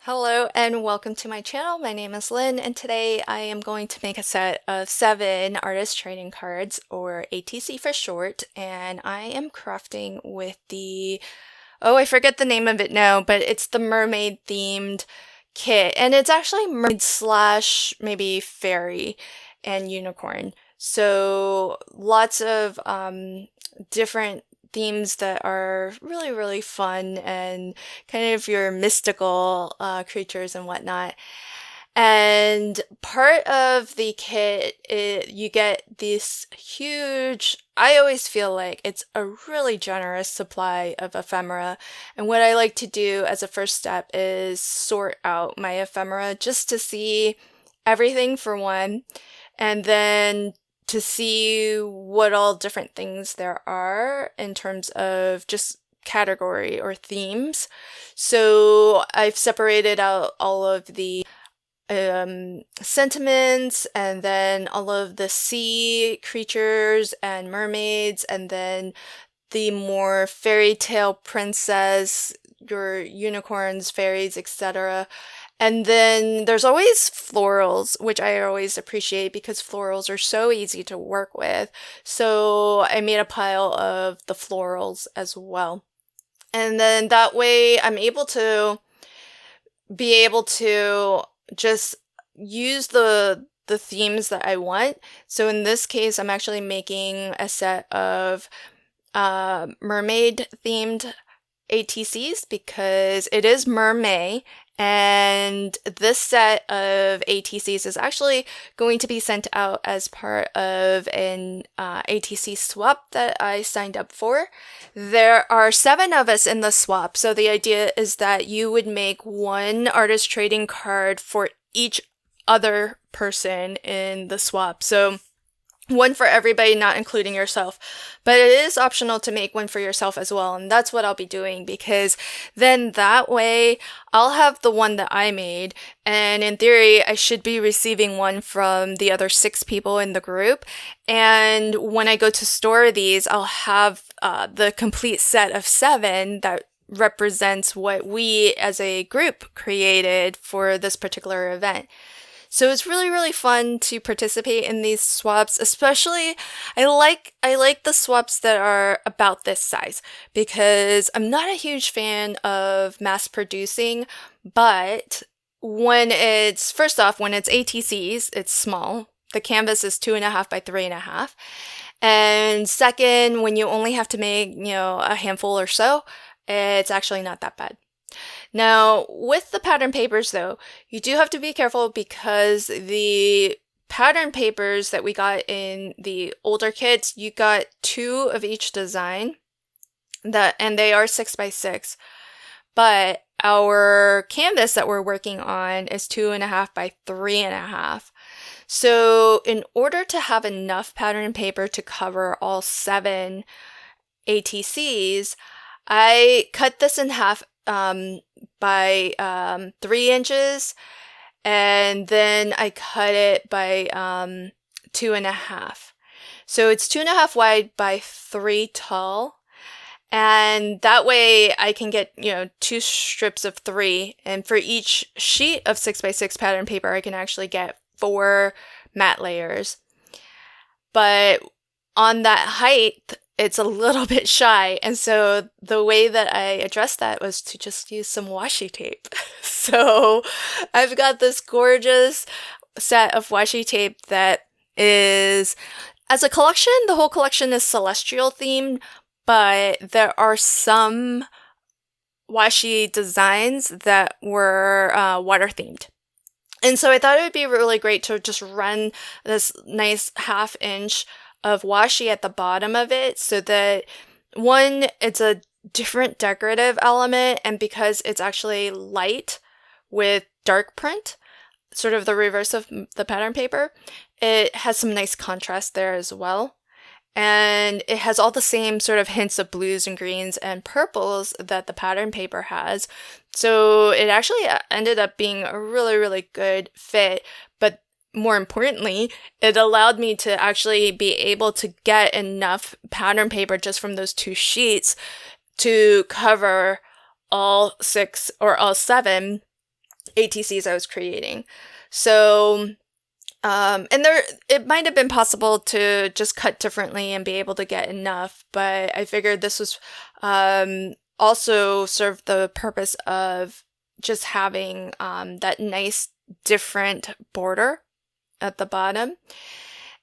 Hello and welcome to my channel. My name is Lynn and today I am going to make a set of 7 artist trading cards, or ATC for short, and I am crafting with I forget the name of it now, but it's the mermaid themed kit, and it's actually mermaid slash maybe fairy and unicorn. So lots of different themes that are really fun and kind of your mystical creatures and whatnot. And part of the kit, you get this huge, I always feel like it's a really generous supply of ephemera. And what I like to do as a first step is sort out my ephemera just to see everything for one, and then to see what all different things there are in terms of just category or themes. So I've separated out all of the sentiments, and then all of the sea creatures and mermaids, and then the more fairy tale princess, your unicorns, fairies, etc. And then there's always florals, which I always appreciate because florals are so easy to work with. So I made a pile of the florals as well. And then that way I'm able to just use the themes that I want. So in this case, I'm actually making a set of mermaid themed ATCs because it is MerMay, and this set of ATCs is actually going to be sent out as part of an ATC swap that I signed up for. There are 7 of us in the swap, so the idea is that you would make one artist trading card for each other person in the swap. So one for everybody, not including yourself. But it is optional to make one for yourself as well, and that's what I'll be doing, because then that way I'll have the one that I made, and in theory I should be receiving one from the other 6 people in the group, and when I go to store these, I'll have the complete set of 7 that represents what we as a group created for this particular event. So it's really fun to participate in these swaps, especially I like the swaps that are about this size, because I'm not a huge fan of mass producing, but when it's ATCs, it's small. The canvas is 2.5 by 3.5. And second, when you only have to make, a handful or so, it's actually not that bad. Now, with the pattern papers though, you do have to be careful because the pattern papers that we got in the older kits, you got 2 of each design, and they are 6 by 6. But our canvas that we're working on is 2.5 by 3.5. So in order to have enough pattern paper to cover all 7 ATCs, I cut this in half by 3 inches, and then I cut it by 2.5. So it's 2.5 wide by 3 tall, and that way I can get 2 strips of 3, and for each sheet of 6 by 6 pattern paper I can actually get 4 matte layers. But on that height, it's a little bit shy, and so the way that I addressed that was to just use some washi tape. So I've got this gorgeous set of washi tape that is, as a collection, the whole collection is celestial themed, but there are some washi designs that were water themed. And so I thought it would be really great to just run this nice 1/2 inch of washi at the bottom of it, so that one, it's a different decorative element, and because it's actually light with dark print, sort of the reverse of the pattern paper, it has some nice contrast there as well. And it has all the same sort of hints of blues and greens and purples that the pattern paper has. So it actually ended up being a really good fit, but more importantly, it allowed me to actually be able to get enough pattern paper just from those 2 sheets to cover all 6 or all 7 ATCs I was creating. So, and it might have been possible to just cut differently and be able to get enough, but I figured this was also served the purpose of just having that nice different border at the bottom.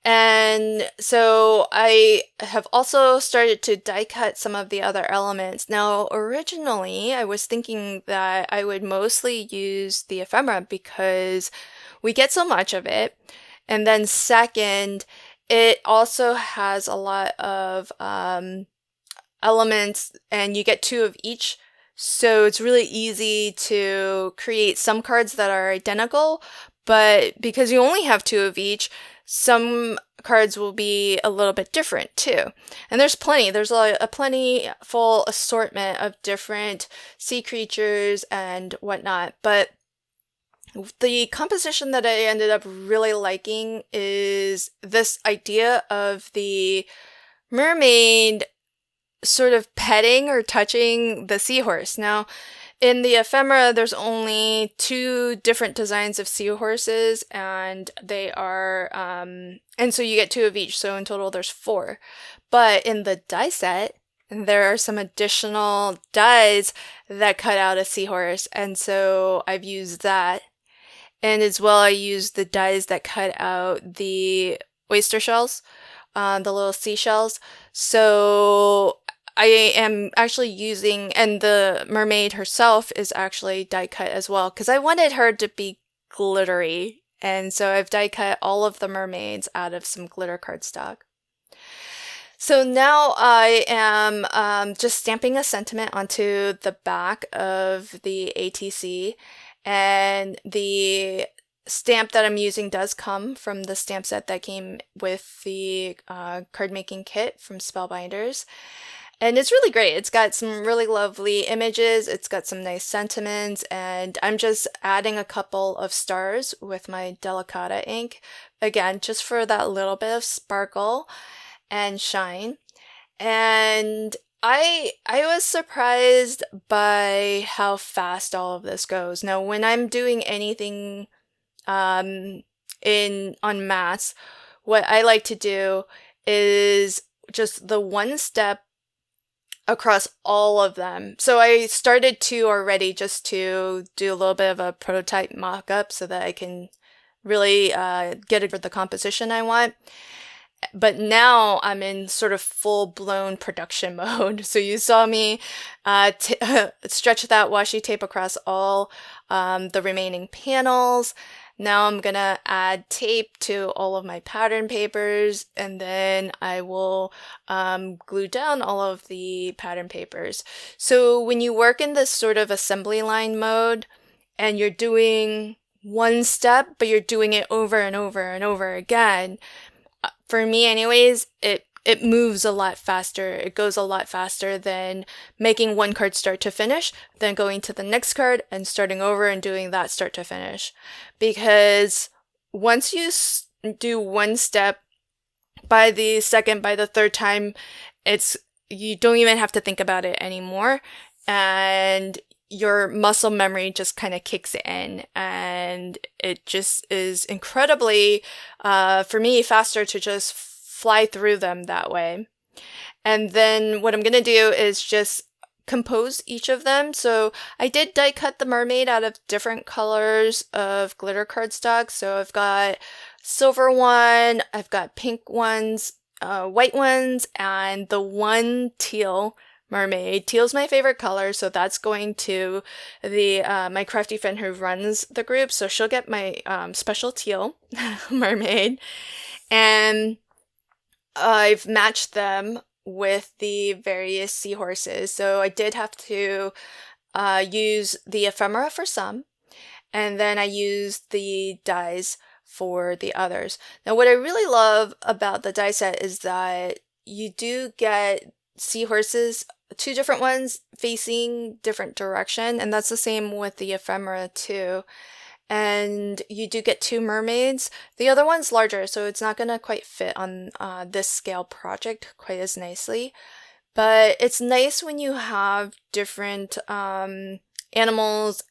And so I have also started to die cut some of the other elements. Now, originally, I was thinking that I would mostly use the ephemera because we get so much of it. And then second, it also has a lot of elements, and you get 2 of each. So it's really easy to create some cards that are identical, but because you only have 2 of each, some cards will be a little bit different too. And there's a plentiful assortment of different sea creatures and whatnot. But the composition that I ended up really liking is this idea of the mermaid sort of petting or touching the seahorse. Now, in the ephemera, there's only 2 different designs of seahorses, and they are, and so you get 2 of each, so in total there's 4. But in the die set, there are some additional dies that cut out a seahorse, and so I've used that. And as well, I used the dies that cut out the oyster shells, the little seashells. So I am actually using, and the mermaid herself is actually die cut as well, because I wanted her to be glittery. And so I've die cut all of the mermaids out of some glitter cardstock. So now I am just stamping a sentiment onto the back of the ATC, and the stamp that I'm using does come from the stamp set that came with the card making kit from Spellbinders. And it's really great. It's got some really lovely images. It's got some nice sentiments, and I'm just adding a couple of stars with my Delicata ink. Again, just for that little bit of sparkle and shine. And I was surprised by how fast all of this goes. Now, when I'm doing anything on mats, what I like to do is just the one step across all of them. So I started 2 already just to do a little bit of a prototype mock-up so that I can really get it for the composition I want. But now I'm in sort of full-blown production mode. So you saw me stretch that washi tape across all the remaining panels. Now I'm gonna add tape to all of my pattern papers, and then I will glue down all of the pattern papers. So when you work in this sort of assembly line mode and you're doing one step, but you're doing it over and over and over again, for me anyways, it moves a lot faster. It goes a lot faster than making one card start to finish, then going to the next card and starting over and doing that start to finish. Because once you do one step, by the third time, you don't even have to think about it anymore. And your muscle memory just kind of kicks in, and it just is incredibly, for me, faster to just fly through them that way. And then what I'm going to do is just compose each of them. So I did die cut the mermaid out of different colors of glitter cardstock. So I've got silver one, I've got pink ones, white ones, and the one teal mermaid. Teal's my favorite color, so that's going to the my crafty friend who runs the group. So she'll get my special teal mermaid. And I've matched them with the various seahorses. So I did have to use the ephemera for some, and then I used the dies for the others. Now, what I really love about the die set is that you do get seahorses, 2 different ones facing different direction, and that's the same with the ephemera too. And you do get 2 mermaids. The other one's larger, so it's not gonna quite fit on this scale project quite as nicely. But it's nice when you have different animals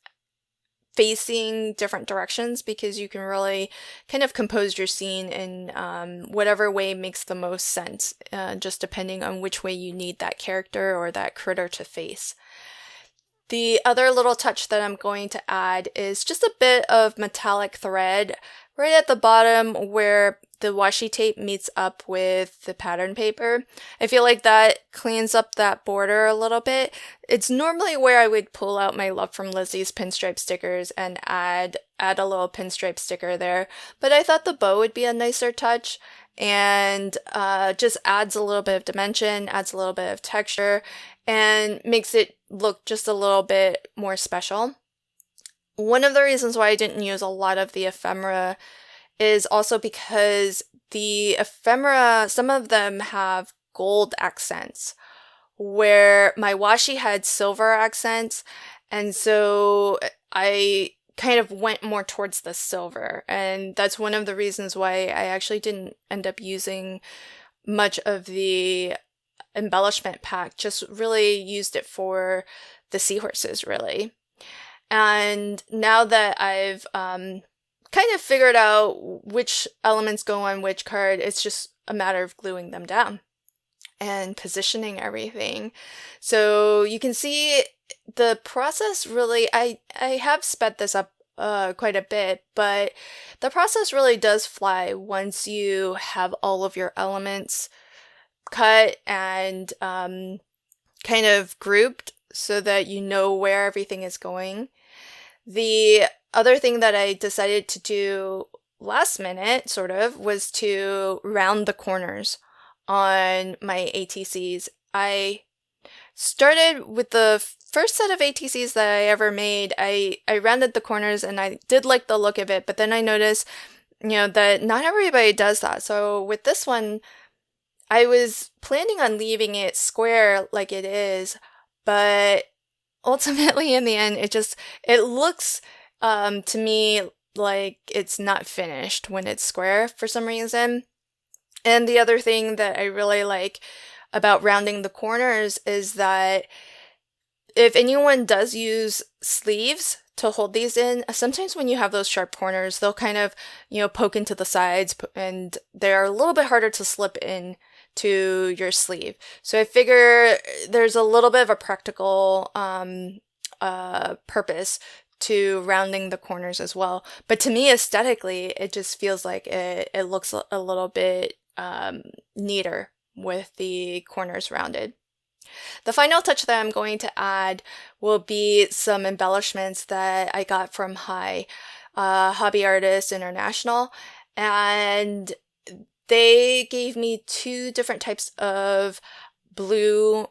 facing different directions, because you can really kind of compose your scene in whatever way makes the most sense, just depending on which way you need that character or that critter to face. The other little touch that I'm going to add is just a bit of metallic thread right at the bottom where the washi tape meets up with the pattern paper. I feel like that cleans up that border a little bit. It's normally where I would pull out my Love from Lizzie's pinstripe stickers and add a little pinstripe sticker there, but I thought the bow would be a nicer touch, and just adds a little bit of dimension, adds a little bit of texture, and makes it look just a little bit more special. One of the reasons why I didn't use a lot of the ephemera is also because the ephemera, some of them have gold accents, where my washi had silver accents, and so I kind of went more towards the silver, and that's one of the reasons why I actually didn't end up using much of the embellishment pack, just really used it for the seahorses, really. And now that I've kind of figured out which elements go on which card, it's just a matter of gluing them down and positioning everything. So you can see the process really, I have sped this up quite a bit, but the process really does fly once you have all of your elements cut and kind of grouped so that you know where everything is going. The other thing that I decided to do last minute, sort of, was to round the corners on my ATCs. I started with the first set of ATCs that I ever made. I rounded the corners and I did like the look of it, but then I noticed, that not everybody does that. So with this one, I was planning on leaving it square like it is, but ultimately in the end, it looks to me like it's not finished when it's square for some reason. And the other thing that I really like about rounding the corners is that if anyone does use sleeves to hold these in, sometimes when you have those sharp corners, they'll kind of, poke into the sides, and they're a little bit harder to slip in to your sleeve. So I figure there's a little bit of a practical purpose to rounding the corners as well. But to me, aesthetically, it just feels like it looks a little bit neater with the corners rounded. The final touch that I'm going to add will be some embellishments that I got from Hobby Artists International, and they gave me 2 different types of blue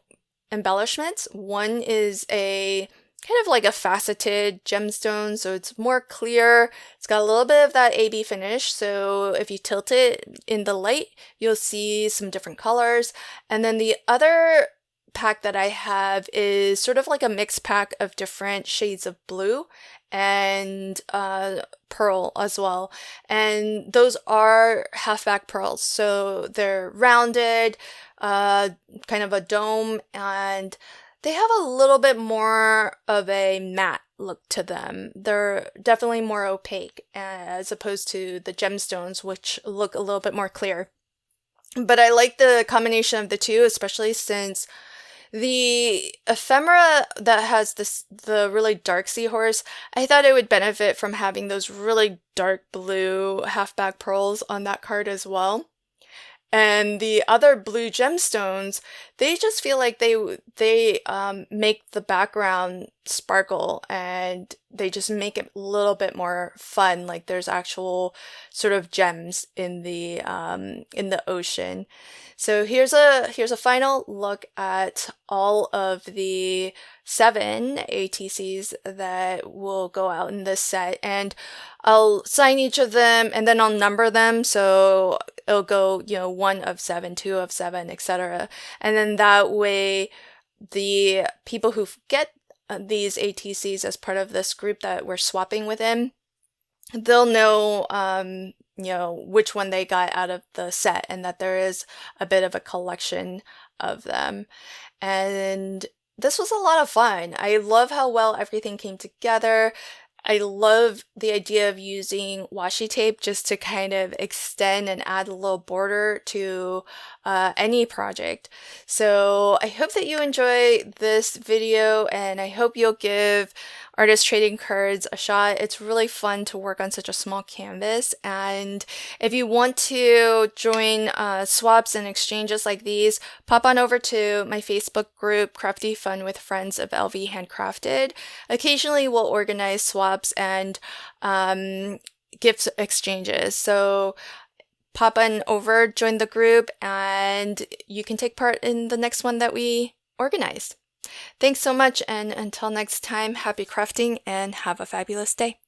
embellishments. One is a kind of like a faceted gemstone, so it's more clear. It's got a little bit of that AB finish, so if you tilt it in the light, you'll see some different colors. And then the other pack that I have is sort of like a mixed pack of different shades of blue and pearl as well. And those are halfback pearls, so they're rounded, kind of a dome, and they have a little bit more of a matte look to them. They're definitely more opaque as opposed to the gemstones, which look a little bit more clear. But I like the combination of the two, especially since the ephemera that has the really dark seahorse, I thought it would benefit from having those really dark blue halfback pearls on that card as well. And the other blue gemstones, they just feel like they make the background sparkle, and they just make it a little bit more fun, like there's actual sort of gems in the ocean. So here's a final look at all of the 7 ATCs that will go out in this set, and I'll sign each of them and then I'll number them, so it'll go 1 of 7, 2 of 7, etc. And then that way the people who get these ATCs as part of this group that we're swapping within, they'll know which one they got out of the set, and that there is a bit of a collection of them. And this was a lot of fun. I love how well everything came together. I love the idea of using washi tape just to kind of extend and add a little border to any project. So I hope that you enjoy this video, and I hope you'll give artist trading cards a shot. It's really fun to work on such a small canvas, and if you want to join swaps and exchanges like these, pop on over to my Facebook group, Crafty Fun with Friends of LV Handcrafted. Occasionally we'll organize swaps and gift exchanges. So pop on over, join the group, and you can take part in the next one that we organize. Thanks so much, and until next time, happy crafting and have a fabulous day.